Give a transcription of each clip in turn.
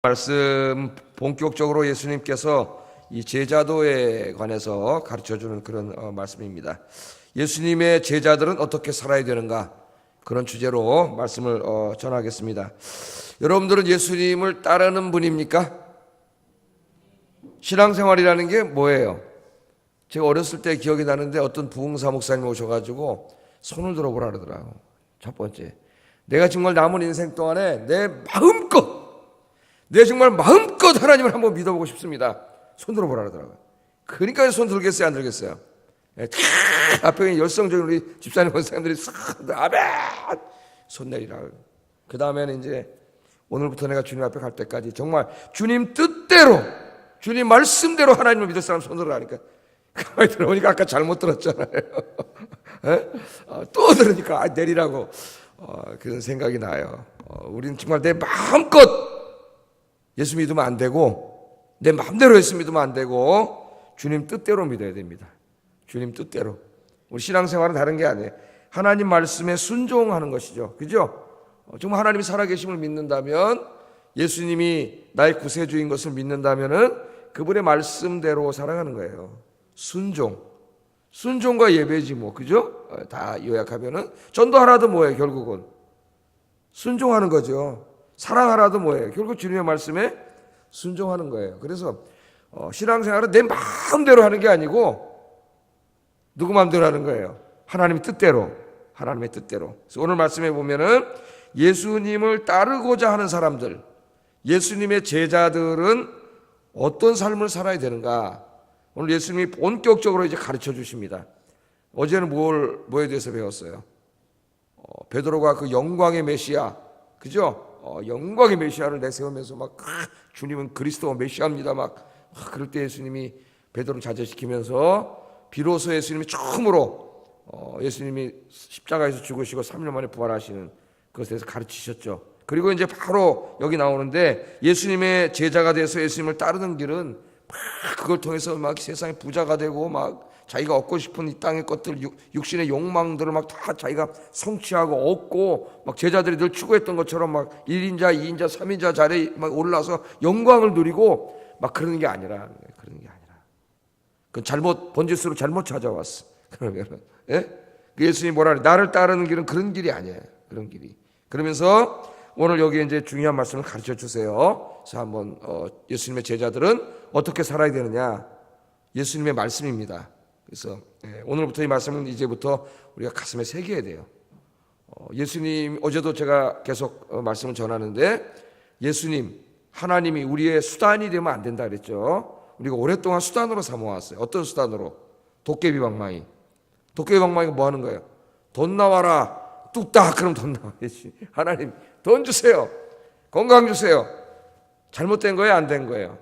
말씀 본격적으로 예수님께서 이 제자도에 관해서 가르쳐주는 그런 말씀입니다. 예수님의 제자들은 어떻게 살아야 되는가, 그런 주제로 말씀을 전하겠습니다. 여러분들은 예수님을 따르는 분입니까? 신앙생활이라는 게 뭐예요? 제가 어렸을 때 기억이 나는데 어떤 부흥사 목사님 오셔가지고 손을 들어보라 그러더라고요. 첫 번째, 내가 정말 남은 인생 동안에 내 정말 마음껏 하나님을 한번 믿어보고 싶습니다. 손 들어보라 그러더라고요. 그러니까 손 들겠어요, 안 들겠어요? 앞에 열성적인 우리 집사님 원사님들이 아멘! 손 내리라. 그 다음에는 이제 오늘부터 내가 주님 앞에 갈 때까지 정말 주님 뜻대로, 주님 말씀대로 하나님을 믿을 사람 손 들으라니까. 가만히 들어보니까 아까 잘못 들었잖아요. 또 들으니까 내리라고. 그런 생각이 나요. 우리는 정말 내 마음껏 예수 믿으면 안 되고, 내 마음대로 예수 믿으면 안 되고, 주님 뜻대로 믿어야 됩니다. 주님 뜻대로. 우리 신앙생활은 다른 게 아니에요. 하나님 말씀에 순종하는 것이죠. 그죠? 정말 하나님이 살아계심을 믿는다면, 예수님이 나의 구세주인 것을 믿는다면은 그분의 말씀대로 살아가는 거예요. 순종과 예배지 뭐, 그죠? 다 요약하면은 전도하라도 뭐예요? 결국은 순종하는 거죠. 사랑하라도 뭐예요? 결국 주님의 말씀에 순종하는 거예요. 그래서 신앙생활은 내 마음대로 하는 게 아니고 누구 마음대로 하는 거예요? 하나님의 뜻대로. 하나님의 뜻대로. 그래서 오늘 말씀에 보면은 예수님을 따르고자 하는 사람들, 예수님의 제자들은 어떤 삶을 살아야 되는가? 오늘 예수님이 본격적으로 이제 가르쳐 주십니다. 어제는 뭐에 대해서 배웠어요? 베드로가 그 영광의 메시아, 그죠? 영광의 메시아를 내세우면서 막 주님은 그리스도 메시아입니다. 막 그럴 때 예수님이 베드로를 자제시키면서 비로소 예수님이 처음으로 예수님이 십자가에서 죽으시고 3일 만에 부활하시는 그것에 대해서 가르치셨죠. 그리고 이제 바로 여기 나오는데 예수님의 제자가 돼서 예수님을 따르는 길은 막 그걸 통해서 막 세상의 부자가 되고 막 자기가 얻고 싶은 이 땅의 것들, 육신의 욕망들을 막 다 자기가 성취하고 얻고, 막 제자들이 늘 추구했던 것처럼 막 1인자, 2인자, 3인자 자리에 막 올라서 영광을 누리고 막 그러는 게 아니라, 그건 번지수로 잘못 찾아왔어. 그러면은, 예? 예수님이 뭐라 그래? 나를 따르는 길은 그런 길이 아니에요. 그런 길이. 그러면서 오늘 여기 이제 중요한 말씀을 가르쳐 주세요. 그래서 한번, 예수님의 제자들은 어떻게 살아야 되느냐? 예수님의 말씀입니다. 그래서 오늘부터 이 말씀은 이제부터 우리가 가슴에 새겨야 돼요. 예수님, 어제도 제가 계속 말씀을 전하는데 예수님, 하나님이 우리의 수단이 되면 안 된다 그랬죠. 우리가 오랫동안 수단으로 삼아왔어요. 어떤 수단으로? 도깨비 방망이. 도깨비 방망이가 뭐 하는 거예요? 돈 나와라. 뚝딱 그럼 돈 나와야지. 하나님 돈 주세요. 건강 주세요. 잘못된 거예요? 안 된 거예요?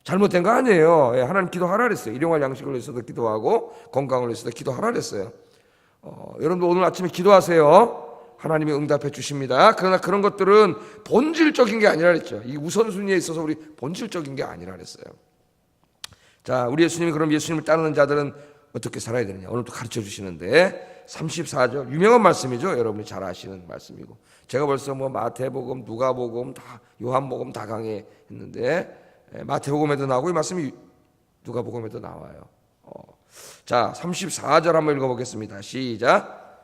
잘못된 거 아니에요. 하나님 기도하라 그랬어요. 일용할 양식을 위해서도 기도하고 건강을 위해서도 기도하라 그랬어요. 여러분도 오늘 아침에 기도하세요. 하나님이 응답해 주십니다. 그러나 그런 것들은 본질적인 게 아니라 그랬죠. 이 우선순위에 있어서 우리 본질적인 게 아니라 그랬어요. 자, 우리 예수님이 그럼 예수님을 따르는 자들은 어떻게 살아야 되느냐? 오늘 또 가르쳐 주시는데 34절 유명한 말씀이죠. 여러분이 잘 아시는 말씀이고, 제가 벌써 뭐 마태복음, 누가복음, 다 요한복음 다 강의했는데 마태복음에도 나오고 이 말씀이 누가복음에도 나와요. 자, 34절 한번 읽어보겠습니다. 시작.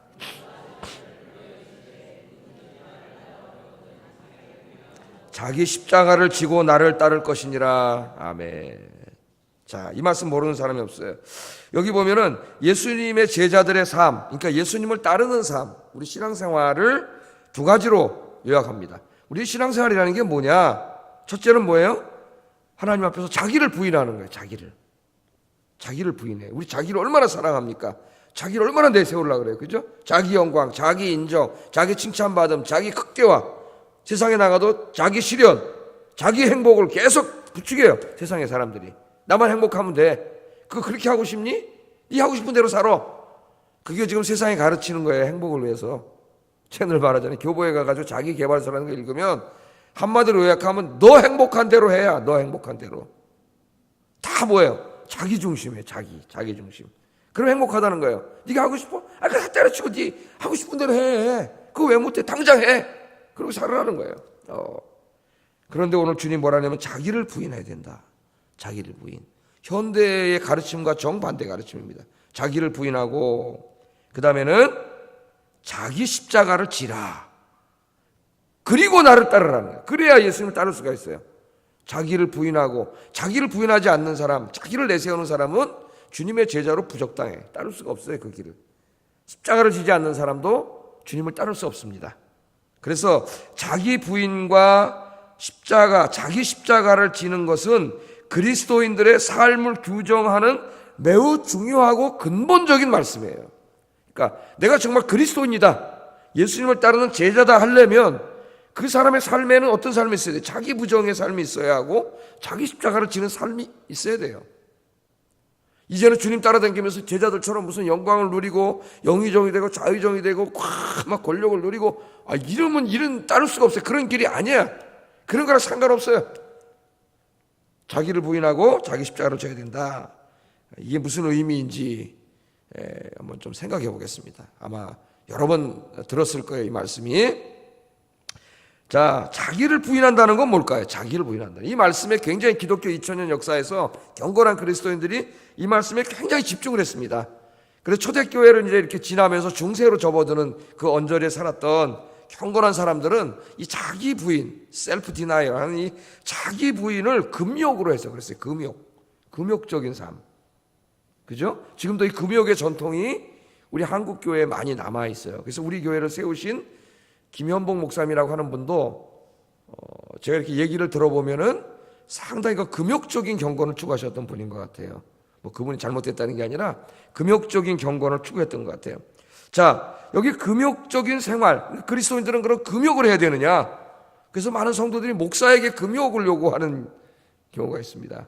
자기 십자가를 지고 나를 따를 것이니라. 아멘. 자, 이 말씀 모르는 사람이 없어요. 여기 보면은 예수님의 제자들의 삶, 그러니까 예수님을 따르는 삶, 우리 신앙생활을 두 가지로 요약합니다. 우리 신앙생활이라는 게 뭐냐? 첫째는 뭐예요? 하나님 앞에서 자기를 부인하는 거예요. 자기를 부인해. 우리 자기를 얼마나 사랑합니까? 자기를 얼마나 내세우려고 그래요. 그죠? 자기 영광, 자기 인정, 자기 칭찬받음, 자기 극대화. 세상에 나가도 자기 실현, 자기 행복을 계속 부추겨요. 세상의 사람들이. 나만 행복하면 돼. 그거 그렇게 하고 싶니? 네 하고 싶은 대로 살아. 그게 지금 세상에 가르치는 거예요. 행복을 위해서. 채널 말하자면 교보에 가가지고 자기 개발서라는 거 읽으면 한마디로 요약하면 너 행복한 대로 해야. 너 행복한 대로. 다 뭐예요? 자기 중심이에요. 자기 중심. 그럼 행복하다는 거예요. 네가 하고 싶어? 그거 다 때려치고 네 하고 싶은 대로 해. 그거 왜 못해? 당장 해. 그러고 살아라는 거예요. 그런데 오늘 주님 뭐라 하냐면 자기를 부인해야 된다. 자기를 부인. 현대의 가르침과 정반대 가르침입니다. 자기를 부인하고 그 다음에는 자기 십자가를 지라. 그리고 나를 따르라는 거예요. 그래야 예수님을 따를 수가 있어요. 자기를 부인하고, 자기를 부인하지 않는 사람, 자기를 내세우는 사람은 주님의 제자로 부적당해. 따를 수가 없어요, 그 길을. 십자가를 지지 않는 사람도 주님을 따를 수 없습니다. 그래서 자기 부인과 십자가, 자기 십자가를 지는 것은 그리스도인들의 삶을 규정하는 매우 중요하고 근본적인 말씀이에요. 그러니까 내가 정말 그리스도인이다, 예수님을 따르는 제자다 하려면 그 사람의 삶에는 어떤 삶이 있어야 돼요? 자기 부정의 삶이 있어야 하고 자기 십자가를 지는 삶이 있어야 돼요. 이제는 주님 따라다니면서 제자들처럼 무슨 영광을 누리고 영의정이 되고 자의정이 되고 막 권력을 누리고, 이런 따를 수가 없어요. 그런 길이 아니야. 그런 거랑 상관없어요. 자기를 부인하고 자기 십자가를 져야 된다. 이게 무슨 의미인지 한번 좀 생각해 보겠습니다. 아마 여러 번 들었을 거예요, 이 말씀이. 자, 자기를 부인한다는 건 뭘까요? 자기를 부인한다. 이 말씀에 굉장히 기독교 2000년 역사에서 경건한 그리스도인들이 이 말씀에 굉장히 집중을 했습니다. 그래서 초대교회를 이제 이렇게 지나면서 중세로 접어드는 그 언저리에 살았던 경건한 사람들은 이 자기 부인, 셀프 디나이어 하는 이 자기 부인을 금욕으로 해서 그랬어요. 금욕적인 삶. 그죠? 지금도 이 금욕의 전통이 우리 한국 교회에 많이 남아 있어요. 그래서 우리 교회를 세우신 김현복 목사님이라고 하는 분도 제가 이렇게 얘기를 들어보면은 상당히 그 금욕적인 경건을 추구하셨던 분인 것 같아요. 뭐 그분이 잘못됐다는 게 아니라 금욕적인 경건을 추구했던 것 같아요. 자, 여기 금욕적인 생활, 그리스도인들은 그런 금욕을 해야 되느냐? 그래서 많은 성도들이 목사에게 금욕을 요구하는 경우가 있습니다.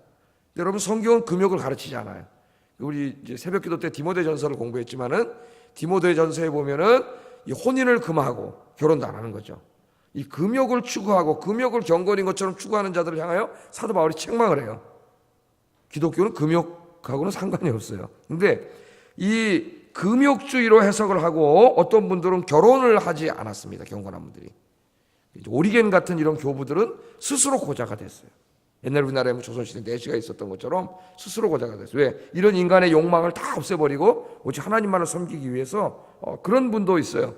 여러분, 성경은 금욕을 가르치지 않아요. 우리 이제 새벽기도 때 디모데전서를 공부했지만은 디모데전서에 보면은 이 혼인을 금하고 결혼도 안 하는 거죠. 이 금욕을 추구하고 금욕을 경건인 것처럼 추구하는 자들을 향하여 사도 바울이 책망을 해요. 기독교는 금욕하고는 상관이 없어요. 근데 이 금욕주의로 해석을 하고 어떤 분들은 결혼을 하지 않았습니다. 경건한 분들이. 오리겐 같은 이런 교부들은 스스로 고자가 됐어요. 옛날 우리나라에 조선시대 내시가 있었던 것처럼 스스로 고자가 됐어요. 왜? 이런 인간의 욕망을 다 없애버리고 오직 하나님만을 섬기기 위해서 그런 분도 있어요.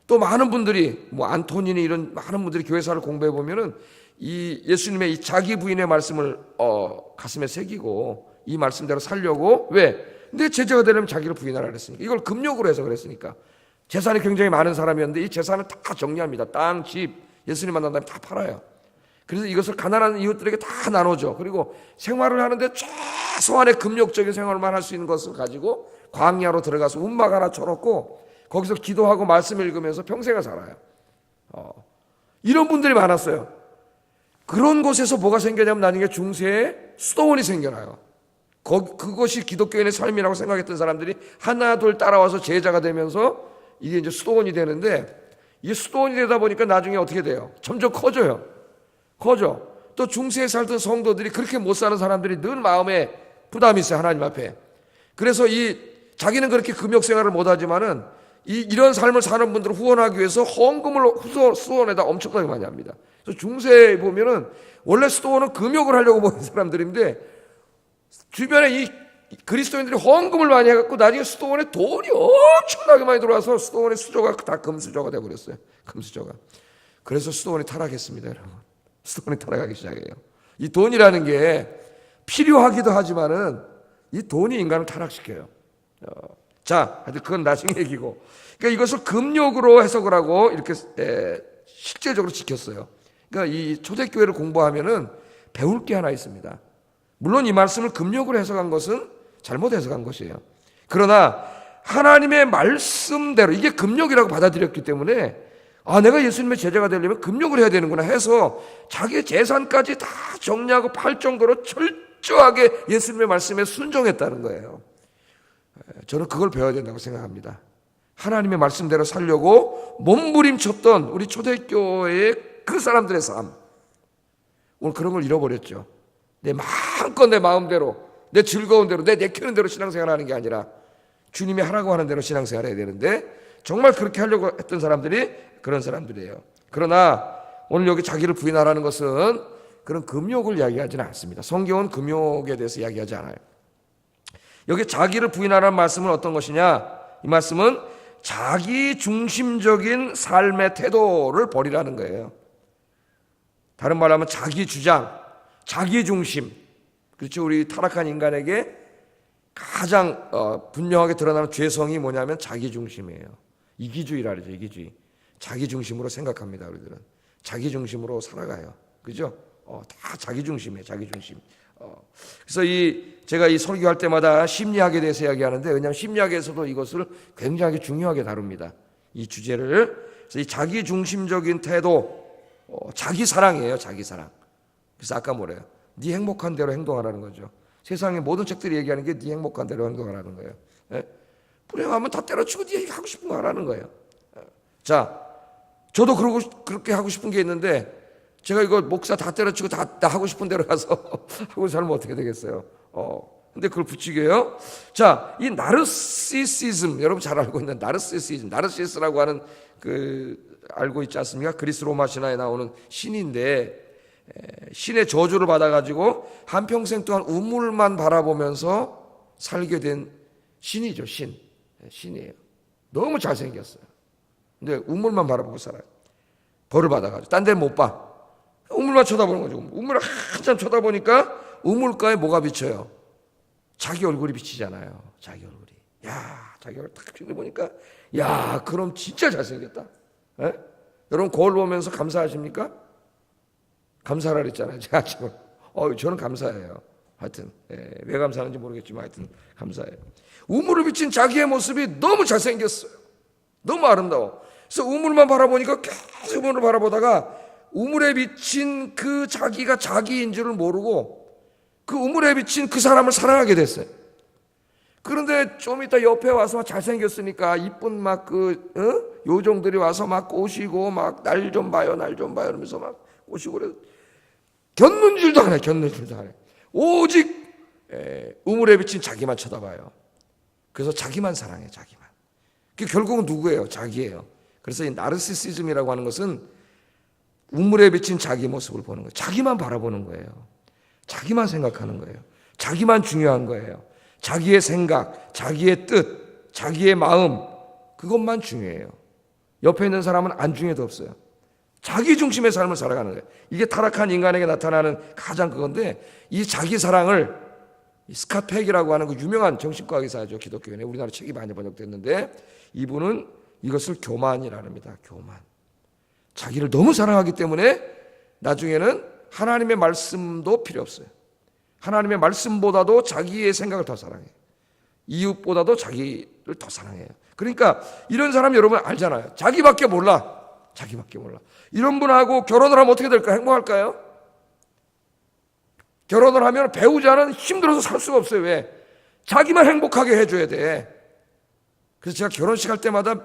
또 많은 분들이 안토니니 이런 많은 분들이 교회사를 공부해 보면은 이 예수님의 이 자기 부인의 말씀을 가슴에 새기고 이 말씀대로 살려고, 왜? 내 제자가 되려면 자기를 부인하라 그랬으니까. 이걸 금욕으로 해서 그랬으니까. 재산이 굉장히 많은 사람이었는데 이 재산을 다 정리합니다. 땅, 집, 예수님 만난 다음에 다 팔아요. 그래서 이것을 가난한 이웃들에게 다 나눠줘. 그리고 생활을 하는데 최소한의 금욕적인 생활만 할 수 있는 것을 가지고 광야로 들어가서 움막 하나 쳐놓고 거기서 기도하고 말씀 읽으면서 평생을 살아요. 이런 분들이 많았어요. 그런 곳에서 뭐가 생겨냐면 나중에 중세에 수도원이 생겨나요. 그것이 기독교인의 삶이라고 생각했던 사람들이 하나 둘 따라와서 제자가 되면서 이게 이제 수도원이 되는데, 이게 수도원이 되다 보니까 나중에 어떻게 돼요? 점점 커져요. 또 중세에 살던 성도들이, 그렇게 못 사는 사람들이 늘 마음에 부담이 있어요, 하나님 앞에. 그래서 자기는 그렇게 금욕 생활을 못하지만은 이런 삶을 사는 분들을 후원하기 위해서 헌금을 수원에다 엄청나게 많이 합니다. 그래서 중세에 보면은 원래 수도원은 금욕을 하려고 모인 사람들인데 주변에 이 그리스도인들이 헌금을 많이 해갖고 나중에 수도원에 돈이 엄청나게 많이 들어와서 수도원의 수조가 다 금수저가 돼버렸어요. 금수저가. 그래서 수도원이 타락했습니다, 여러분. 수도원이 타락하기 시작해요. 이 돈이라는 게 필요하기도 하지만은 이 돈이 인간을 타락시켜요. 자, 하여튼 그건 나중에 얘기고. 그러니까 이것을 금욕으로 해석을 하고 이렇게 실제적으로 지켰어요. 그러니까 이 초대교회를 공부하면은 배울 게 하나 있습니다. 물론 이 말씀을 금욕으로 해석한 것은 잘못 해석한 것이에요. 그러나 하나님의 말씀대로 이게 금욕이라고 받아들였기 때문에 내가 예수님의 제자가 되려면 금욕을 해야 되는구나 해서 자기 재산까지 다 정리하고 팔 정도로 철저하게 예수님의 말씀에 순종했다는 거예요. 저는 그걸 배워야 된다고 생각합니다. 하나님의 말씀대로 살려고 몸부림쳤던 우리 초대교회의 그 사람들의 삶, 오늘 그런 걸 잃어버렸죠. 내 마음껏 내 마음대로, 내 즐거운 대로, 내 내키는 대로 신앙생활하는 게 아니라 주님이 하라고 하는 대로 신앙생활해야 되는데 정말 그렇게 하려고 했던 사람들이 그런 사람들이에요. 그러나 오늘 여기 자기를 부인하라는 것은 그런 금욕을 이야기하지는 않습니다. 성경은 금욕에 대해서 이야기하지 않아요. 여기 자기를 부인하라는 말씀은 어떤 것이냐? 이 말씀은 자기 중심적인 삶의 태도를 버리라는 거예요. 다른 말로 하면 자기 주장, 자기 중심. 그렇죠? 우리 타락한 인간에게 가장 분명하게 드러나는 죄성이 뭐냐면 자기 중심이에요. 이기주의라 그러죠. 이기주의. 자기 중심으로 생각합니다. 우리들은 자기 중심으로 살아가요. 그죠? 다 자기 중심이에요. 자기 중심. 그래서 제가 이 설교할 때마다 심리학에 대해서 이야기하는데, 왜냐하면 심리학에서도 이것을 굉장히 중요하게 다룹니다. 이 주제를. 그래서 이 자기 중심적인 태도, 자기 사랑이에요. 자기 사랑. 그래서 아까 뭐래요? 네 행복한 대로 행동하라는 거죠. 세상의 모든 책들이 얘기하는 게 네 행복한 대로 행동하라는 거예요. 예? 불행하면 다 때려치고 네 하고 싶은 거 하라는 거예요. 자, 저도 그렇게 하고 싶은 게 있는데, 제가 이거 목사 다 때려치고 다 하고 싶은 대로 가서 하고 살면 어떻게 되겠어요? 근데 그걸 붙이게요. 자, 이 나르시시즘, 여러분 잘 알고 있는 나르시시즘, 나르시스라고 하는 알고 있지 않습니까? 그리스 로마 신화에 나오는 신인데, 신의 저주를 받아가지고 한평생 동안 우물만 바라보면서 살게 된 신이죠. 신이에요. 너무 잘생겼어요. 근데 우물만 바라보고 살아요. 벌을 받아가지고 딴 데는 못 봐. 우물만 쳐다보는 거죠. 우물을 한참 쳐다보니까 우물가에 뭐가 비쳐요? 자기 얼굴이 비치잖아요. 자기 얼굴이. 야, 자기 얼굴 딱 보니까, 야, 그럼 진짜 잘생겼다. 에? 여러분 거울 보면서 감사하십니까? 감사하라 그랬잖아요. 제가 지금. 저는 감사해요. 하여튼 왜 감사하는지 모르겠지만 하여튼 감사해요. 우물을 비친 자기의 모습이 너무 잘생겼어요. 너무 아름다워. 그래서 우물만 바라보니까 계속 우물을 바라보다가 우물에 비친 그 자기가 자기인 줄을 모르고 그 우물에 비친 그 사람을 사랑하게 됐어요. 그런데 좀 이따 옆에 와서 잘생겼으니까 이쁜 막 요정들이 와서 막 꼬시고 막 날 좀 봐요 이러면서 막 꼬시고 그래. 겪는 줄도 안 해. 오직 우물에 비친 자기만 쳐다봐요. 그래서 자기만 사랑해. 자기만. 결국은 누구예요? 자기예요. 그래서 이 나르시시즘이라고 하는 것은 우물에 비친 자기 모습을 보는 거예요. 자기만 바라보는 거예요. 자기만 생각하는 거예요. 자기만 중요한 거예요. 자기의 생각, 자기의 뜻, 자기의 마음, 그것만 중요해요. 옆에 있는 사람은 안 중요해도 없어요. 자기 중심의 삶을 살아가는 거예요. 이게 타락한 인간에게 나타나는 가장 그건데, 이 자기 사랑을 스캇 팩이라고 하는 그 유명한 정신과 의사죠. 기독교인에 우리나라 책이 많이 번역됐는데, 이분은 이것을 교만이라고 합니다. 교만. 자기를 너무 사랑하기 때문에 나중에는 하나님의 말씀도 필요 없어요. 하나님의 말씀보다도 자기의 생각을 더 사랑해요. 이웃보다도 자기를 더 사랑해요. 그러니까 이런 사람 여러분 알잖아요. 자기밖에 몰라. 이런 분하고 결혼을 하면 어떻게 될까요? 행복할까요? 결혼을 하면 배우자는 힘들어서 살 수가 없어요. 왜? 자기만 행복하게 해줘야 돼. 그래서 제가 결혼식 할 때마다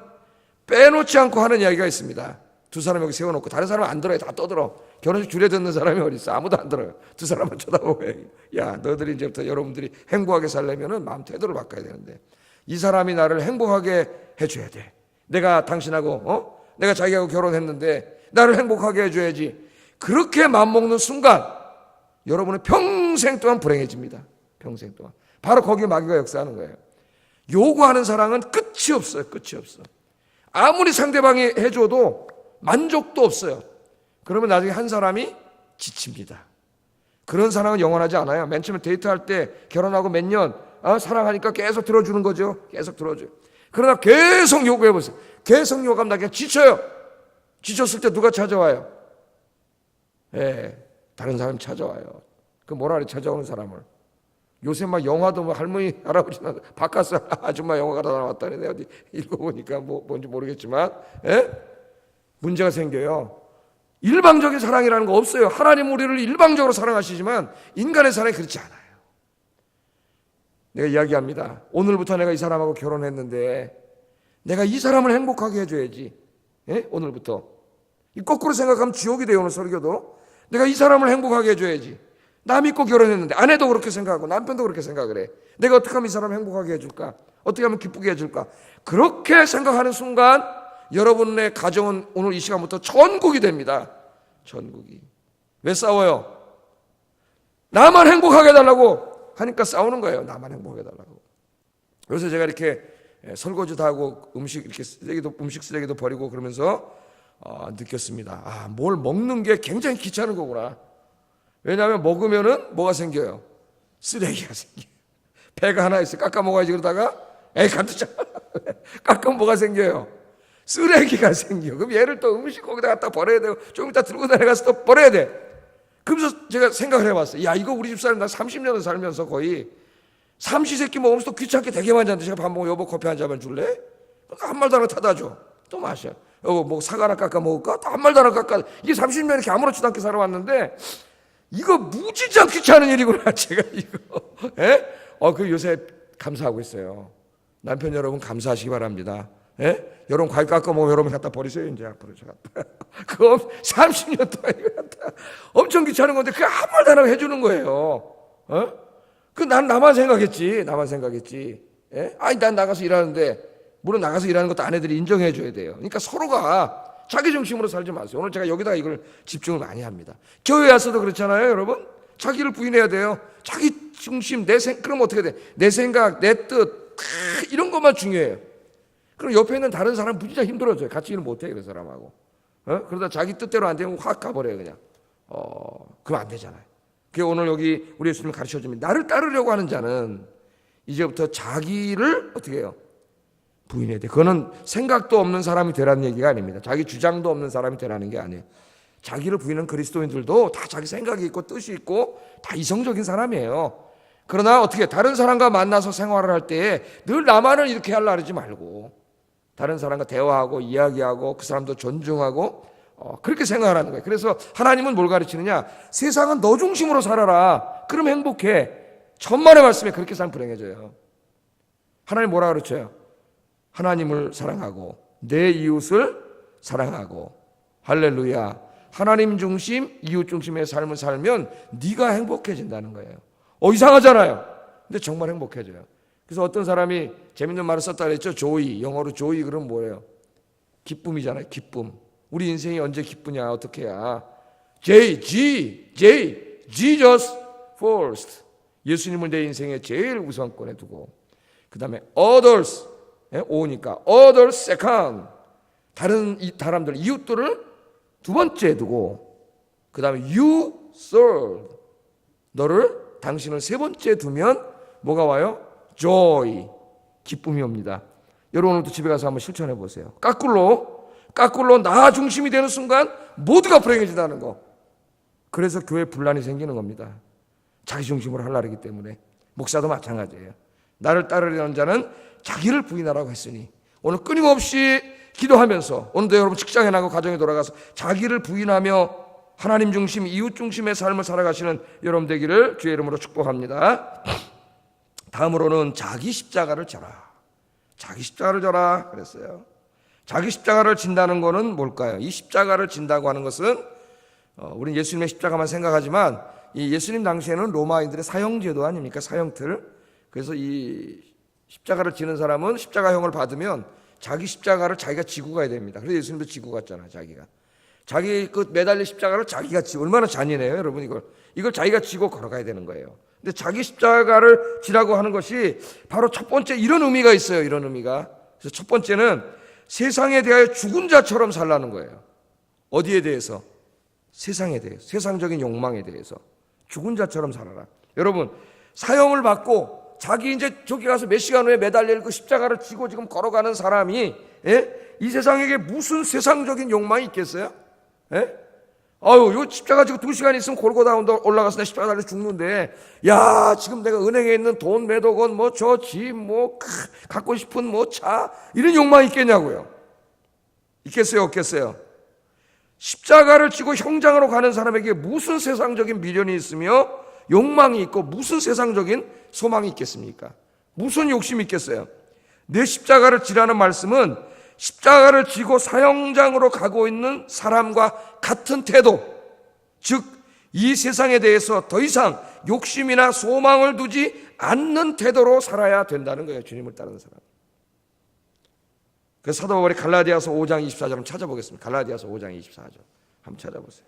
빼놓지 않고 하는 이야기가 있습니다. 두 사람 여기 세워놓고 다른 사람은 안 들어요. 다 떠들어. 결혼식 줄에 듣는 사람이 어디 있어? 아무도 안 들어요. 두 사람만 쳐다보고, 야, 너희들이 이제부터 여러분들이 행복하게 살려면은 마음 태도를 바꿔야 되는데, 이 사람이 나를 행복하게 해줘야 돼. 내가 당신하고 내가 자기하고 결혼했는데 나를 행복하게 해줘야지. 그렇게 마음먹는 순간 여러분은 평생 동안 불행해집니다. 평생 동안. 바로 거기에 마귀가 역사하는 거예요. 요구하는 사랑은 끝이 없어요. 아무리 상대방이 해줘도 만족도 없어요. 그러면 나중에 한 사람이 지칩니다. 그런 사랑은 영원하지 않아요. 맨 처음에 데이트할 때 결혼하고 몇 년 사랑하니까 계속 들어주는 거죠. 계속 들어줘요. 그러나 계속 요구해보세요. 계속 요구하면 나 그냥 지쳐요. 지쳤을 때 누가 찾아와요? 다른 사람이 찾아와요. 그 뭐라 찾아오는 사람을. 요새 막 영화도 뭐 할머니, 할아버지나 바깥서 아줌마 영화가 다 나왔다네. 내가 어디 읽어보니까 뭔지 모르겠지만 문제가 생겨요. 일방적인 사랑이라는 거 없어요. 하나님 우리를 일방적으로 사랑하시지만 인간의 사랑이 그렇지 않아요. 내가 이야기합니다. 오늘부터 내가 이 사람하고 결혼했는데 내가 이 사람을 행복하게 해줘야지. 오늘부터. 거꾸로 생각하면 지옥이 돼요. 오늘 설교도. 내가 이 사람을 행복하게 해줘야지. 나 믿고 결혼했는데 아내도 그렇게 생각하고 남편도 그렇게 생각을 해. 내가 어떻게 하면 이 사람을 행복하게 해줄까? 어떻게 하면 기쁘게 해줄까? 그렇게 생각하는 순간 여러분의 가정은 오늘 이 시간부터 천국이 됩니다. 천국이. 왜 싸워요? 나만 행복하게 해달라고 하니까 싸우는 거예요. 나만 행복하게 해달라고. 요새 제가 이렇게 설거지도 하고 음식 쓰레기도 버리고 그러면서 느꼈습니다. 뭘 먹는 게 굉장히 귀찮은 거구나. 왜냐하면 먹으면은 뭐가 생겨요? 쓰레기가 생겨요. 배가 하나 있어 깎아 먹어야지 그러다가 가두자. 깎으면 뭐가 생겨요? 쓰레기가 생겨. 그럼 얘를 또 음식 거기다 갖다 버려야 되고 좀 이따 들고 다녀가서 또 버려야 돼. 그러면서 제가 생각을 해봤어요. 야, 이거 우리 집사람 나 30년을 살면서 거의 삼시세끼 먹으면서 또 귀찮게 되게 많이 하는데 제가 밥 먹고 여보 커피 한 잔만 줄래? 한 말도 안 하고 타다 줘. 또 마셔. 여보 뭐 사과 하나 깎아 먹을까? 또 한 말도 안 하고 깎아. 이게 30년 이렇게 아무렇지도 않게 살아왔는데 이거 무지장 귀찮은 일이구나 제가 이거. 그 요새 감사하고 있어요. 남편 여러분 감사하시기 바랍니다. 여러분 과일 깎아 먹으면 여러분 갖다 버리세요. 이제 앞으로 제가 그거 30년 동안 이거 갖다 엄청 귀찮은 건데 그거 한 말도 안 하고 해주는 거예요. 난 나만 생각했지. 아니 난 나가서 일하는데 물론 나가서 일하는 것도 아내들이 인정해 줘야 돼요. 그러니까 서로가 자기 중심으로 살지 마세요. 오늘 제가 여기다가 이걸 집중을 많이 합니다. 교회 와서도 그렇잖아요, 여러분. 자기를 부인해야 돼요. 자기 중심, 그럼 어떻게 돼? 내 생각, 내 뜻, 이런 것만 중요해요. 그럼 옆에 있는 다른 사람 진짜 힘들어져요. 같이 일 못해, 그 사람하고. 그러다 자기 뜻대로 안 되면 확 가버려요, 그냥. 그럼 안 되잖아요. 그게 오늘 여기 우리 예수님이 가르쳐 줍니다. 나를 따르려고 하는 자는 이제부터 자기를 어떻게 해요? 부인해야 돼. 그거는 생각도 없는 사람이 되라는 얘기가 아닙니다. 자기 주장도 없는 사람이 되라는 게 아니에요. 자기를 부인하는 그리스도인들도 다 자기 생각이 있고 뜻이 있고 다 이성적인 사람이에요. 그러나 어떻게 다른 사람과 만나서 생활을 할 때에 늘 나만을 이렇게 하려고 하지 말고 다른 사람과 대화하고 이야기하고 그 사람도 존중하고 그렇게 생각하라는 거예요. 그래서 하나님은 뭘 가르치느냐? 세상은 너 중심으로 살아라. 그럼 행복해. 천만의 말씀에 그렇게 살면 불행해져요. 하나님 뭐라 가르쳐요? 하나님을 사랑하고 내 이웃을 사랑하고 할렐루야. 하나님 중심, 이웃 중심의 삶을 살면 네가 행복해진다는 거예요. 이상하잖아요. 근데 정말 행복해져요. 그래서 어떤 사람이 재밌는 말을 썼다 그랬죠. 조이, 영어로 조이 그럼 뭐예요? 기쁨이잖아요. 기쁨. 우리 인생이 언제 기쁘냐? 어떻게 해야? Jesus first. 예수님을 내 인생의 제일 우선권에 두고 그 다음에 others, 오니까 others second. 다른 사람들, 이웃들을 두 번째 두고 그 다음에 you third. 당신을 세 번째 두면 뭐가 와요? joy. 기쁨이 옵니다. 여러분 오늘도 집에 가서 한번 실천해 보세요. 까꿀로 나 중심이 되는 순간 모두가 불행해진다는 거. 그래서 교회 분란이 생기는 겁니다. 자기 중심으로 하려기 때문에. 목사도 마찬가지예요. 나를 따르려는 자는 자기를 부인하라고 했으니 오늘 끊임없이 기도하면서 오늘도 여러분 직장에 나가고 가정에 돌아가서 자기를 부인하며 하나님 중심, 이웃 중심의 삶을 살아가시는 여러분 되기를 주의 이름으로 축복합니다. 다음으로는 자기 십자가를 져라. 자기 십자가를 져라 그랬어요. 자기 십자가를 진다는 것은 뭘까요? 이 십자가를 진다고 하는 것은 우리는 예수님의 십자가만 생각하지만 이 예수님 당시에는 로마인들의 사형제도 아닙니까? 사형틀. 그래서 이 십자가를 지는 사람은 십자가형을 받으면 자기 십자가를 자기가 지고 가야 됩니다. 그래서 예수님도 지고 갔잖아요. 자기 그 매달린 십자가를 자기가 지고, 얼마나 잔인해요 여러분. 이걸 자기가 지고 걸어가야 되는 거예요. 근데 자기 십자가를 지라고 하는 것이 바로 첫 번째 이런 의미가 있어요. 이런 의미가. 그래서 첫 번째는 세상에 대하여 죽은 자처럼 살라는 거예요. 어디에 대해서? 세상에 대해서. 세상적인 욕망에 대해서. 죽은 자처럼 살아라. 여러분, 사형을 받고 자기 이제 저기 가서 몇 시간 후에 매달릴 그 십자가를 지고 지금 걸어가는 사람이 이 세상에게 무슨 세상적인 욕망이 있겠어요? 요 십자가 지고 2시간 있으면 골고다 올라가서 내 십자가 달려 죽는데, 야, 지금 내가 은행에 있는 돈 몇억 원, 뭐 저 집, 뭐 갖고 싶은 뭐 차, 이런 욕망이 있겠냐고요. 있겠어요, 없겠어요? 십자가를 지고 형장으로 가는 사람에게 무슨 세상적인 미련이 있으며 욕망이 있고 무슨 세상적인 소망이 있겠습니까? 무슨 욕심이 있겠어요? 내 십자가를 지라는 말씀은 십자가를 지고 사형장으로 가고 있는 사람과 같은 태도, 즉 이 세상에 대해서 더 이상 욕심이나 소망을 두지 않는 태도로 살아야 된다는 거예요. 주님을 따르는 사람. 그래서 사도 바울이 갈라디아서 5장 24절 한번 찾아보겠습니다. 갈라디아서 5장 24절 한번 찾아보세요.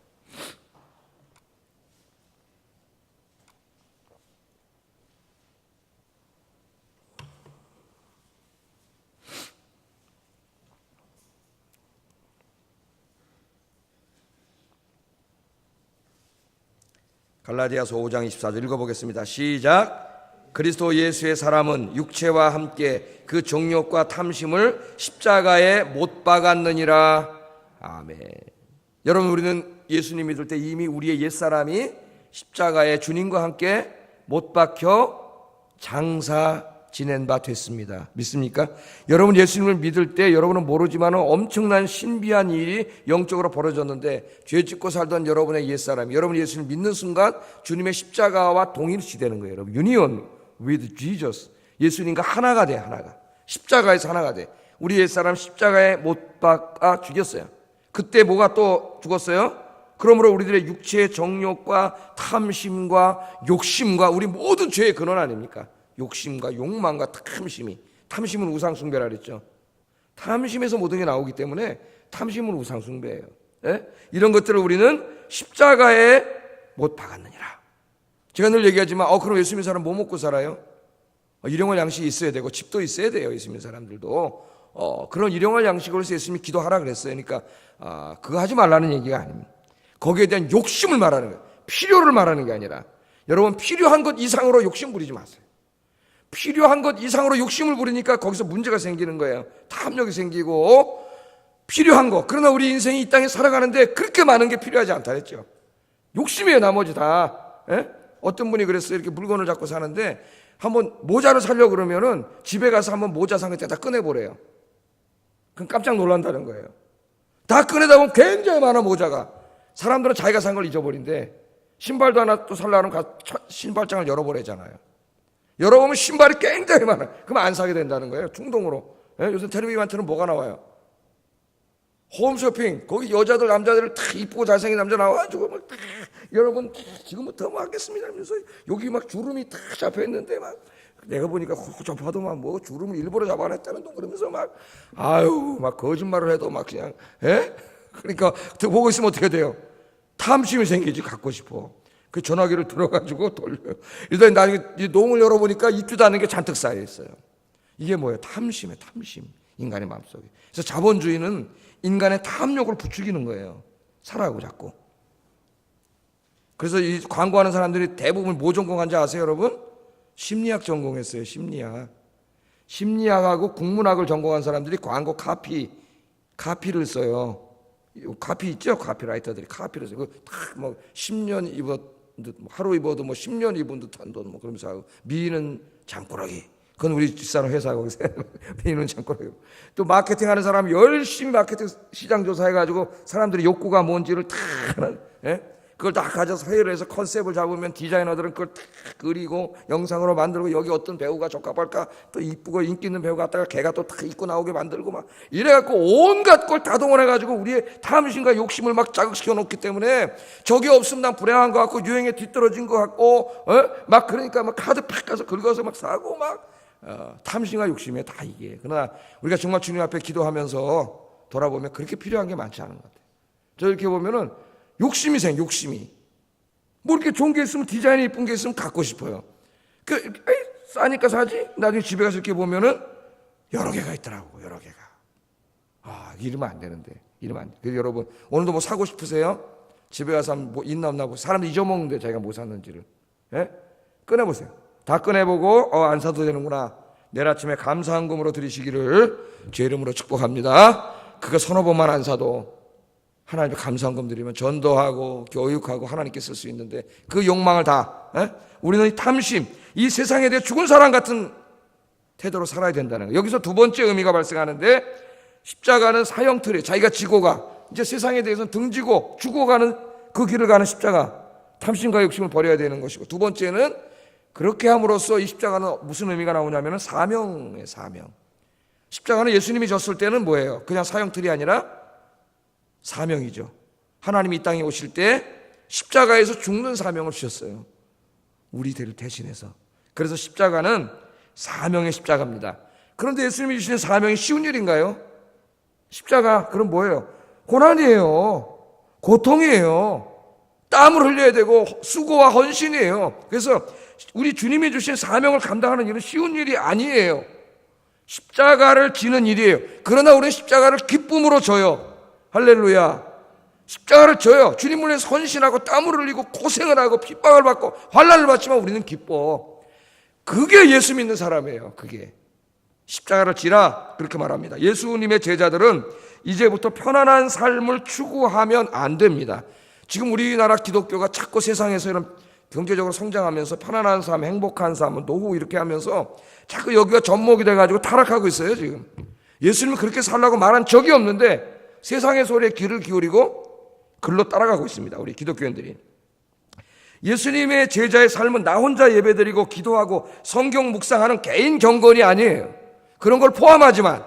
갈라디아서 5장 24절 읽어보겠습니다. 시작. 그리스도 예수의 사람은 육체와 함께 그 정욕과 탐심을 십자가에 못 박았느니라. 아멘. 여러분, 우리는 예수님 믿을 때 이미 우리의 옛사람이 십자가에 주님과 함께 못 박혀 장사 지낸 바 됐습니다. 믿습니까? 여러분, 예수님을 믿을 때 여러분은 모르지만 엄청난 신비한 일이 영적으로 벌어졌는데, 죄 짓고 살던 여러분의 옛사람이 여러분 예수님을 믿는 순간 주님의 십자가와 동일시되는 거예요. 여러분, union with Jesus. 예수님과 하나가 돼. 하나가 십자가에서 하나가 돼. 우리 옛사람 십자가에 못 박아 죽였어요. 그때 뭐가 또 죽었어요? 그러므로 우리들의 육체의 정욕과 탐심과 욕심과 우리 모든 죄의 근원 아닙니까? 욕심과 욕망과 탐심은 우상숭배라 그랬죠. 탐심에서 모든 게 나오기 때문에 탐심은 우상숭배예요. 예? 이런 것들을 우리는 십자가에 못 박았느니라. 제가 늘 얘기하지만 그럼 예수 믿는 사람 뭐 먹고 살아요? 일용할 양식이 있어야 되고 집도 있어야 돼요. 예수 믿는 사람들도 그런 일용할 양식으로 해서 예수님이 기도하라 그랬어요. 그러니까 그거 하지 말라는 얘기가 아닙니다. 거기에 대한 욕심을 말하는 거예요. 필요를 말하는 게 아니라, 여러분, 필요한 것 이상으로 욕심 부리지 마세요. 필요한 것 이상으로 욕심을 부리니까 거기서 문제가 생기는 거예요. 탐욕이 생기고 필요한 거. 그러나 우리 인생이 이 땅에 살아가는데 그렇게 많은 게 필요하지 않다 했죠. 욕심이에요, 나머지 다. 예? 어떤 분이 그랬어요. 이렇게 물건을 잡고 사는데 한번 모자를 사려고 그러면은 집에 가서 한번 모자 산 거 다 꺼내보래요. 그럼 깜짝 놀란다는 거예요. 다 꺼내다 보면 굉장히 많아, 모자가. 사람들은 자기가 산 걸 잊어버린대. 신발도 하나 또 살려면 신발장을 열어보래잖아요. 열어보면 신발이 굉장히 많아요. 그럼 안 사게 된다는 거예요. 충동으로. 요새 텔레비마트는 뭐가 나와요? 홈쇼핑. 거기 여자들 남자들을 다 이쁘고 잘생긴 남자 나와가지고 막 여러분 지금부터 뭐 하겠습니다 하면서 여기 막 주름이 다 잡혀있는데 막 내가 보니까 접하도만 뭐 주름을 일부러 잡아냈다는 둥 그러면서 막 막 거짓말을 해도 막 그냥 그러니까 보고 있으면 어떻게 돼요? 탐심이 생기지. 갖고 싶어. 그 전화기를 들어가지고 돌려요. 일단 나중에 농을 열어보니까 입지도 않은 게 잔뜩 쌓여 있어요. 이게 뭐예요? 탐심이에요. 탐심. 인간의 마음속에. 그래서 자본주의는 인간의 탐욕을 부추기는 거예요. 사라고 자꾸. 그래서 이 광고하는 사람들이 대부분 뭐 전공한지 아세요, 여러분? 심리학 전공했어요. 심리학하고 국문학을 전공한 사람들이 광고 카피를 써요. 카피 있죠? 카피라이터들이 카피를 써요. 뭐 10년 하루 입어도 뭐 10년 입은 듯한 돈 뭐 그러면서 하고, 미는 장꾸러기. 그건 우리 집사람 회사 거기서 미는 장꾸러기. 또 마케팅하는 사람 열심히 마케팅 시장 조사해가지고 사람들이 욕구가 뭔지를 다 그걸 다 가져서 회의를 해서 컨셉을 잡으면 디자이너들은 그걸 다 그리고 영상으로 만들고, 여기 어떤 배우가 적합할까 또 이쁘고 인기 있는 배우 갖다가 걔가 또 다 입고 나오게 만들고 막 이래갖고 온갖 걸 다 동원해가지고 우리의 탐심과 욕심을 막 자극시켜 놓기 때문에 저게 없으면 난 불행한 것 같고 유행에 뒤떨어진 것 같고 막 그러니까 막 카드 팍 가서 긁어서 막 사고 막 탐심과 욕심에 다 이게. 그러나 우리가 정말 주님 앞에 기도하면서 돌아보면 그렇게 필요한 게 많지 않은 것 같아요. 저 이렇게 보면은 욕심이. 뭐 이렇게 좋은 게 있으면, 디자인이 이쁜 게 있으면 갖고 싶어요. 싸니까 사지? 나중에 집에 가서 이렇게 보면은 여러 개가 있더라고, 여러 개가. 이러면 안 되는데. 그래서 여러분, 오늘도 뭐 사고 싶으세요? 집에 가서 뭐 있나 없나 보고, 사람들 잊어먹는데 자기가 뭐 샀는지를. 꺼내보세요. 다 꺼내보고, 안 사도 되는구나. 내일 아침에 감사한금으로 드리시기를 제 이름으로 축복합니다. 그거 서너 번만 안 사도 하나님께 감사한금 드리면 전도하고 교육하고 하나님께 쓸 수 있는데, 그 욕망을 다 우리는 이 탐심, 이 세상에 대해 죽은 사람 같은 태도로 살아야 된다는 거예요. 여기서 두 번째 의미가 발생하는데, 십자가는 사형틀이에요. 자기가 지고 가. 이제 세상에 대해서는 등지고 죽어가는 그 길을 가는 십자가. 탐심과 욕심을 버려야 되는 것이고, 두 번째는 그렇게 함으로써 이 십자가는 무슨 의미가 나오냐면 사명이에요. 사명. 십자가는 예수님이 졌을 때는 뭐예요? 그냥 사형틀이 아니라 사명이죠. 하나님이 이 땅에 오실 때 십자가에서 죽는 사명을 주셨어요. 우리들을 대신해서. 그래서 십자가는 사명의 십자가입니다. 그런데 예수님이 주시는 사명이 쉬운 일인가요? 십자가 그럼 뭐예요? 고난이에요. 고통이에요. 땀을 흘려야 되고 수고와 헌신이에요. 그래서 우리 주님이 주신 사명을 감당하는 일은 쉬운 일이 아니에요. 십자가를 지는 일이에요. 그러나 우리는 십자가를 기쁨으로 져요. 할렐루야. 십자가를 져요. 주님을 위해서 헌신하고 땀을 흘리고 고생을 하고 핍박을 받고 환난을 받지만 우리는 기뻐. 그게 예수 믿는 사람이에요. 그게 십자가를 지라 그렇게 말합니다. 예수님의 제자들은 이제부터 편안한 삶을 추구하면 안 됩니다. 지금 우리나라 기독교가 자꾸 세상에서 이런 경제적으로 성장하면서 편안한 삶, 행복한 삶, 노후 이렇게 하면서 자꾸 여기가 접목이 돼가지고 타락하고 있어요. 지금 예수님은 그렇게 살라고 말한 적이 없는데 세상의 소리에 귀를 기울이고 글로 따라가고 있습니다. 우리 기독교인들이. 예수님의 제자의 삶은 나 혼자 예배드리고 기도하고 성경 묵상하는 개인 경건이 아니에요. 그런 걸 포함하지만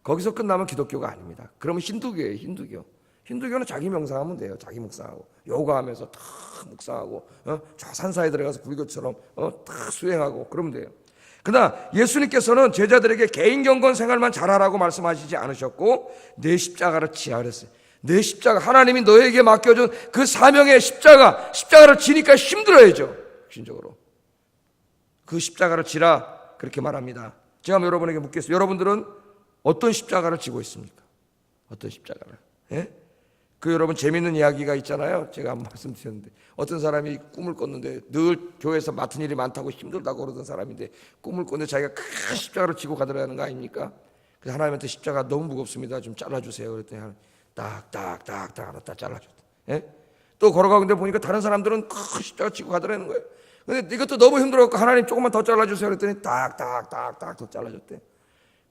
거기서 끝나면 기독교가 아닙니다. 그러면 힌두교예요. 힌두교. 힌두교는 자기 명상하면 돼요. 자기 묵상하고 요가하면서 탁 묵상하고 저 산사에 들어가서 불교처럼 탁 수행하고 그러면 돼요. 그러나 예수님께서는 제자들에게 개인 경건 생활만 잘하라고 말씀하시지 않으셨고 내 십자가를 지라 그랬어요. 내 십자가, 하나님이 너에게 맡겨준 그 사명의 십자가를 지니까 힘들어야죠. 신적으로 그 십자가를 지라 그렇게 말합니다. 제가 여러분에게 묻겠습니다. 여러분들은 어떤 십자가를 지고 있습니까? 어떤 십자가를? 예? 그 여러분 재밌는 이야기가 있잖아요. 제가 한번 말씀드렸는데 어떤 사람이 꿈을 꿨는데 늘 교회에서 맡은 일이 많다고 힘들다고 그러던 사람인데 꿈을 꿨는데 자기가 큰 십자가를 지고 가더라는 거 아닙니까? 그래서 하나님한테 십자가 너무 무겁습니다. 좀 잘라주세요. 그랬더니 딱딱딱딱 하나 딱 잘라줬대. 예? 또 걸어가는데 보니까 다른 사람들은 큰 십자가 지고 가더라는 거예요. 근데 이것도 너무 힘들어갖고 하나님 조금만 더 잘라주세요. 그랬더니 딱딱딱딱 더 잘라줬대.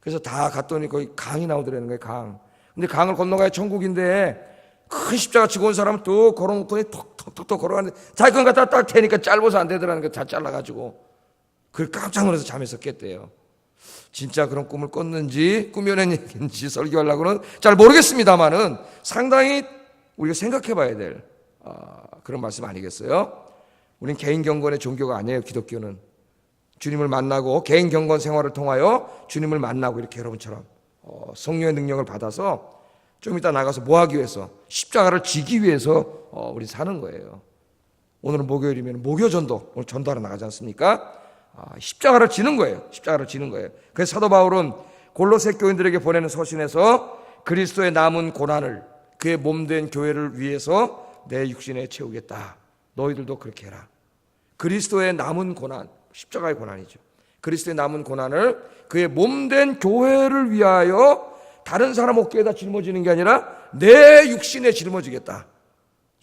그래서 다 갔더니 거기 강이 나오더라는 거예요. 강. 근데 강을 건너가야 천국인데 큰 십자가 지고 온 사람은 또 걸어놓더니 톡톡톡 걸어가는데 자기 건 갖다 딱 대니까 짧아서 안 되더라는 거 다 잘라가지고 그걸 깜짝 놀라서 잠에서 깼대요. 진짜 그런 꿈을 꿨는지 꾸며낸 얘기인지 설교하려고는 잘 모르겠습니다만은 상당히 우리가 생각해 봐야 될 그런 말씀 아니겠어요? 우린 개인 경건의 종교가 아니에요. 기독교는 주님을 만나고 개인 경건 생활을 통하여 주님을 만나고 이렇게 여러분처럼 성령의 능력을 받아서 좀 이따 나가서 뭐 하기 위해서 십자가를 지기 위해서 우리 사는 거예요. 오늘은 목요일이면 목요전도 오늘 전도하러 나가지 않습니까? 십자가를 지는 거예요. 십자가를 지는 거예요. 그래서 사도 바울은 골로새 교인들에게 보내는 서신에서 그리스도의 남은 고난을 그의 몸된 교회를 위해서 내 육신에 채우겠다. 너희들도 그렇게 해라. 그리스도의 남은 고난, 십자가의 고난이죠. 그리스도의 남은 고난을 그의 몸된 교회를 위하여 다른 사람 어깨에다 짊어지는 게 아니라 내 육신에 짊어지겠다.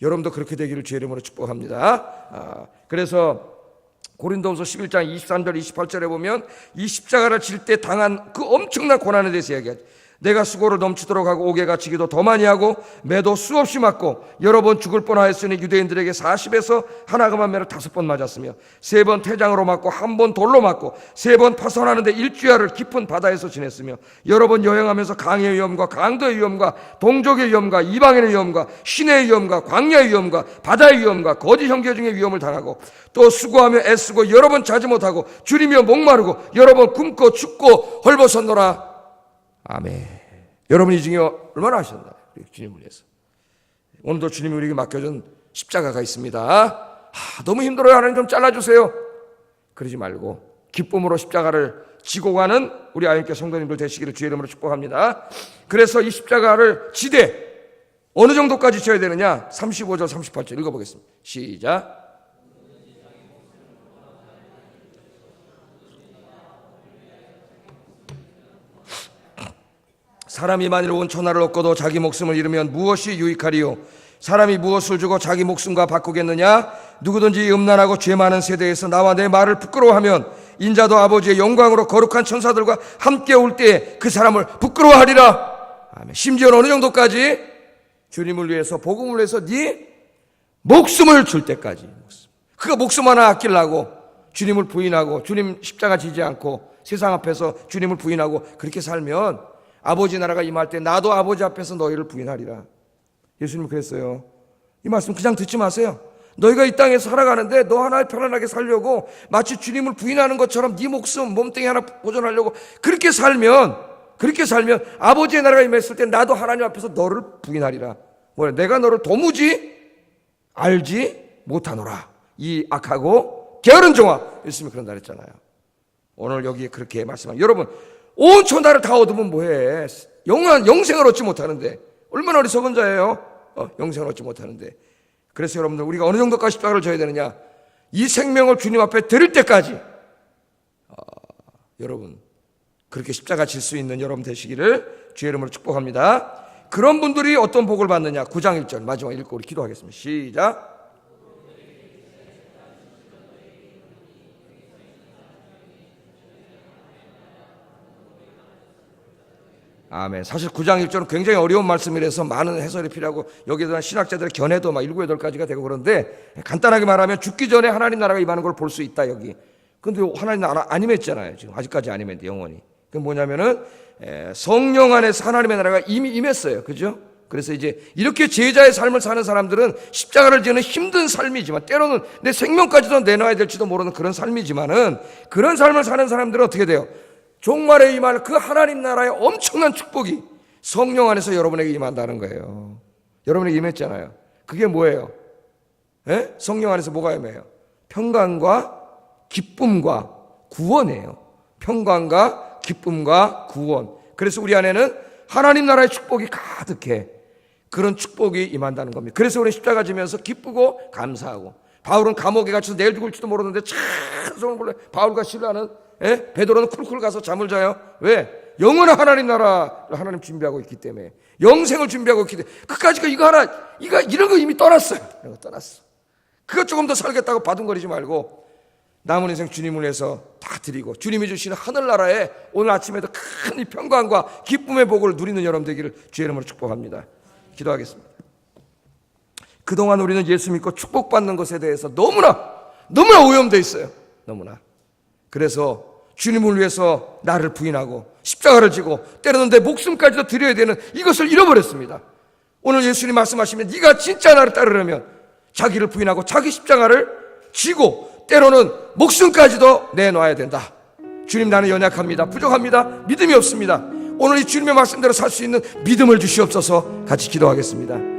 여러분도 그렇게 되기를 주의 이름으로 축복합니다. 그래서 고린도후서 11장 23절 28절에 보면 이 십자가를 질 때 당한 그 엄청난 고난에 대해서 이야기하죠. 내가 수고를 넘치도록 하고 옥에 갇히기도 더 많이 하고 매도 수없이 맞고 여러 번 죽을 뻔하였으니 유대인들에게 40에서 하나금한 매를 5번 맞았으며 3번 태장으로 맞고 1번 돌로 맞고 3번 파선하는데 일주야를 깊은 바다에서 지냈으며 여러 번 여행하면서 강의 위험과 강도의 위험과 동족의 위험과 이방인의 위험과 신의 위험과 광야의 위험과 바다의 위험과 거짓 형제 중의 위험을 당하고 또 수고하며 애쓰고 여러 번 자지 못하고 줄이며 목마르고 여러 번 굶고 춥고 헐벗었노라. 아멘. 여러분 이 중에 얼마나 하셨나요? 주님을 위해서. 오늘도 주님이 우리에게 맡겨준 십자가가 있습니다. 너무 힘들어요. 하나님 좀 잘라주세요. 그러지 말고 기쁨으로 십자가를 지고 가는 우리 아이언교회 성도님들 되시기를 주의 이름으로 축복합니다. 그래서 이 십자가를 지되 어느 정도까지 져야 되느냐? 35절 38절 읽어보겠습니다. 시작. 사람이 만일 온 천하를 얻고도 자기 목숨을 잃으면 무엇이 유익하리요? 사람이 무엇을 주고 자기 목숨과 바꾸겠느냐? 누구든지 음란하고 죄 많은 세대에서 나와 내 말을 부끄러워하면 인자도 아버지의 영광으로 거룩한 천사들과 함께 올 때에 그 사람을 부끄러워하리라. 아멘. 심지어는 어느 정도까지? 주님을 위해서 복음을 위해서 네 목숨을 줄 때까지. 그가 목숨 하나 아끼려고 주님을 부인하고 주님 십자가 지지 않고 세상 앞에서 주님을 부인하고 그렇게 살면 아버지 나라가 임할 때 나도 아버지 앞에서 너희를 부인하리라. 예수님 그랬어요. 이 말씀 그냥 듣지 마세요. 너희가 이 땅에서 살아가는데 너 하나 편안하게 살려고 마치 주님을 부인하는 것처럼 네 목숨 몸뚱이 하나 보존하려고 그렇게 살면 아버지의 나라가 임했을 때 나도 하나님 앞에서 너를 부인하리라. 뭐야? 내가 너를 도무지 알지 못하노라. 이 악하고 게으른 종아. 예수님이 그런다 그랬잖아요. 오늘 여기 그렇게 말씀합니다. 여러분, 온 천하를 다 얻으면 뭐해? 영생을 얻지 못하는데 얼마나 어리석은 자예요? 영생을 얻지 못하는데. 그래서 여러분들, 우리가 어느 정도까지 십자가를 져야 되느냐? 이 생명을 주님 앞에 드릴 때까지 여러분 그렇게 십자가 질 수 있는 여러분 되시기를 주의 이름으로 축복합니다. 그런 분들이 어떤 복을 받느냐? 9장 1절 마지막 읽고 우리 기도하겠습니다. 시작. 아멘. 사실 9장 1절은 굉장히 어려운 말씀이라서 많은 해설이 필요하고 여기에 대한 신학자들의 견해도 막 7, 8가지가 되고 그런데, 간단하게 말하면 죽기 전에 하나님 나라가 임하는 걸 볼 수 있다 여기. 근데 하나님 나라 안 임했잖아요. 지금 아직까지 안 임했는데 영원히. 그게 뭐냐면은 성령 안에서 하나님의 나라가 이미 임했어요. 그죠? 그래서 이제 이렇게 제자의 삶을 사는 사람들은 십자가를 지는 힘든 삶이지만, 때로는 내 생명까지도 내놔야 될지도 모르는 그런 삶이지만은, 그런 삶을 사는 사람들은 어떻게 돼요? 종말에 임할 그 하나님 나라의 엄청난 축복이 성령 안에서 여러분에게 임한다는 거예요. 여러분에게 임했잖아요. 그게 뭐예요? 성령 안에서 뭐가 임해요? 평강과 기쁨과 구원이에요. 평강과 기쁨과 구원. 그래서 우리 안에는 하나님 나라의 축복이 가득해. 그런 축복이 임한다는 겁니다. 그래서 우리 십자가 지면서 기쁘고 감사하고, 바울은 감옥에 갇혀서 내일 죽을지도 모르는데 찬송을 불러. 바울과 실라는, 베드로는 쿨쿨 가서 잠을 자요. 왜? 영원한 하나님 나라를 하나님 준비하고 있기 때문에, 영생을 준비하고 있기 때문에. 그까짓 거 이런 거 이미 떠났어요. 이런 거 떠났어. 그거 조금 더 살겠다고 바둥거리지 말고 남은 인생 주님을 위해서 다 드리고, 주님이 주시는 하늘나라에 오늘 아침에도 큰 이 평강과 기쁨의 복을 누리는 여러분 되기를 주의 이름으로 축복합니다. 기도하겠습니다. 그동안 우리는 예수 믿고 축복받는 것에 대해서 너무나 오염되어 있어요. 너무나. 그래서 주님을 위해서 나를 부인하고 십자가를 지고 때로는 내 목숨까지도 드려야 되는 이것을 잃어버렸습니다. 오늘 예수님 말씀하시면 네가 진짜 나를 따르려면 자기를 부인하고 자기 십자가를 지고 때로는 목숨까지도 내놔야 된다. 주님, 나는 연약합니다. 부족합니다. 믿음이 없습니다. 오늘 이 주님의 말씀대로 살 수 있는 믿음을 주시옵소서. 같이 기도하겠습니다.